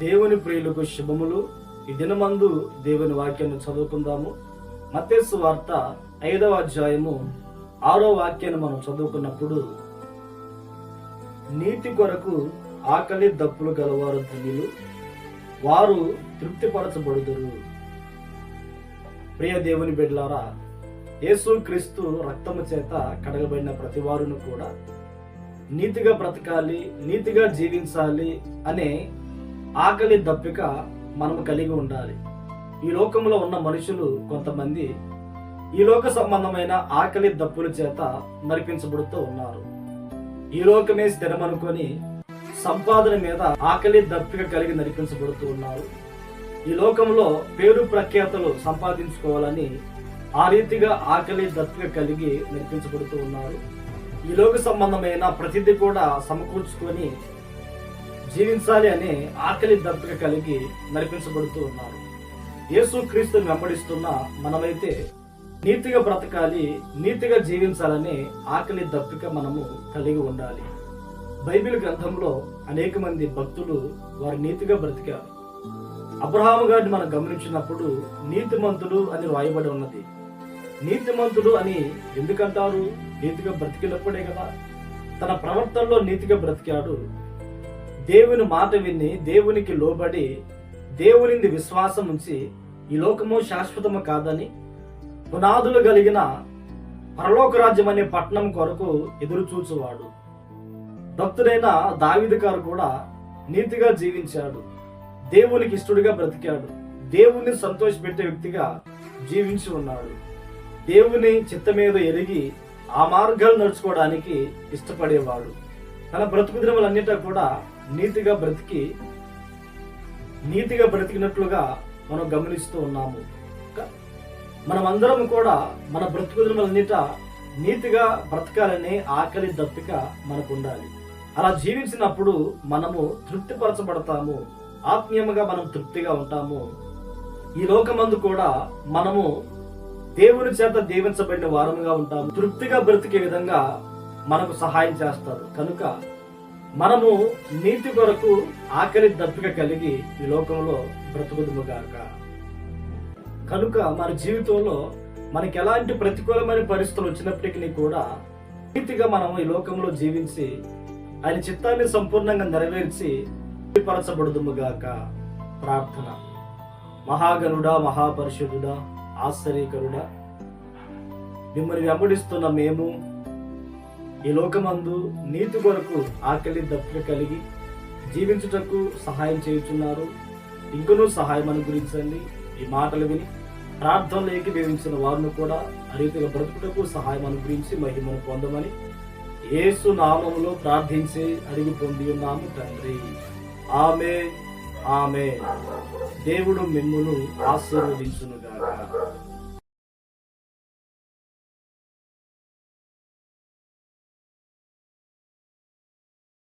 దేవుని ప్రియులకు శుభములు. ఈ దినమందు దేవుని వాక్యాన్ని చదువుకుందాము. మత్తయి సువార్త 5వ అధ్యాయము 6వ వాక్యాన్ని మనం చదువుకున్నప్పుడు, నీతి కొరకు ఆకలి దప్పులు గలవారు ధన్యులు, వారు తృప్తిపరచబడుదురు. ప్రియ దేవుని బిడ్డలారా, యేసు క్రీస్తు రక్తము చేత కడగబడిన ప్రతి వారును కూడా నీతిగా బ్రతకాలి, నీతిగా జీవించాలి అనే ఆకలి దప్పిక మనము కలిగి ఉండాలి. ఈ లోకంలో ఉన్న మనుషులు కొంతమంది ఈ లోక సంబంధమైన ఆకలి దప్పుల చేత నడిపించబడుతూ ఉన్నారు. ఈ లోకమే స్థిరమనుకొని సంపాదన మీద ఆకలి దప్పిక కలిగి నడిపించబడుతూ ఉన్నారు. ఈ లోకంలో పేరు ప్రఖ్యాతలు సంపాదించుకోవాలని ఆ రీతిగా ఆకలి దప్పిక కలిగి నడిపించబడుతూ ఉన్నారు. ఈ లోక సంబంధమైన ప్రతిదీ కూడా సమకూర్చుకొని జీవించాలి అనే ఆకలి దప్పిక కలిగి నడిపించబడుతూ ఉన్నారు. యేసు క్రీస్తుని వెంబడిస్తున్న మనమైతే నీతిగా బ్రతకాలి, నీతిగా జీవించాలనే ఆకలి దప్పిక మనము కలిగి ఉండాలి. బైబిల్ గ్రంథంలో అనేక మంది భక్తులు వారు నీతిగా బ్రతికారు. అబ్రహాము గారిని మనం గమనించినప్పుడు నీతిమంతుడు అని రాయబడి ఉన్నది. నీతిమంతుడు అని ఎందుకంటారు? నీతిగా బ్రతికినప్పుడే కదా. తన ప్రవర్తనలో నీతిగా బ్రతికాడు. దేవుని మాట విని, దేవునికి లోబడి, దేవుని విశ్వాసం ఉంచి ఈ లోకము శాశ్వతము కాదని పునాదులు కలిగిన పరలోక రాజ్యం అనే పట్టణం కొరకు ఎదురు చూచువాడు. భక్తుడైన దావీదు గారు కూడా నీతిగా జీవించాడు. దేవునికి ఇష్టడుగా బ్రతికాడు. దేవుణ్ణి సంతోషపెట్టే వ్యక్తిగా జీవించి ఉన్నాడు. దేవుని చిత్తమేదో ఎరిగి ఆ మార్గాలు నడుచుకోవడానికి ఇష్టపడేవాడు. తన బ్రతుకు దినములన్నిటా కూడా నీతిగా బ్రతికినట్లుగా మనం గమనిస్తూ ఉన్నాము. మనమందరం కూడా మన బ్రతుకు దినములన్నిటా నీతిగా బ్రతకాలనే ఆకలి దప్పిక మనకు ఉండాలి. అలా జీవించినప్పుడు మనము తృప్తిపరచబడతాము. ఆత్మీయంగా మనం తృప్తిగా ఉంటాము. ఈ లోకమందు కూడా మనము దేవుని చేత దీవించబడిన వారముగా ఉంటాము. తృప్తిగా బ్రతికే విధంగా మనకు సహాయం చేస్తారు. కనుక మనము నీతి కొరకు ఆకలి దప్పిక కలిగి ఈ లోకంలో బ్రతుకుదుముగాక. కనుక మన జీవితంలో మనకి ఎలాంటి ప్రతికూలమైన పరిస్థితులు వచ్చినప్పటికీ కూడా నీతిగా మనము ఈ లోకంలో జీవించి ఆయన చిత్తాన్ని సంపూర్ణంగా నెరవేర్చి పరచబడుదుముగాక. ప్రార్థన. మహాగణుడా, మహాపరిశుద్ధుడా, ఆశ్చర్యకరుడా, మిమ్మల్ని వెంబడిస్తున్న మేము ఈ లోకమందు నీతి కొరకు ఆకలి దప్పిక కలిగి జీవించుటకు సహాయం చేయుచున్నారు. ఇంకనూ సహాయం అనుగ్రహించండి. ఈ మాటలు విని ప్రార్థనలు ఏకీభవించిన వారిని కూడా ఆ రీతిగా బ్రతుకుటకు సహాయం అనుగ్రహించి మహిమను పొందమని యేసు నామములో ప్రార్థించి అడిగి పొంది ఉన్నాము తండ్రి. ఆమేన్, ఆమేన్. దేవుడు మిమ్మును ఆశీర్వదించునుగాక.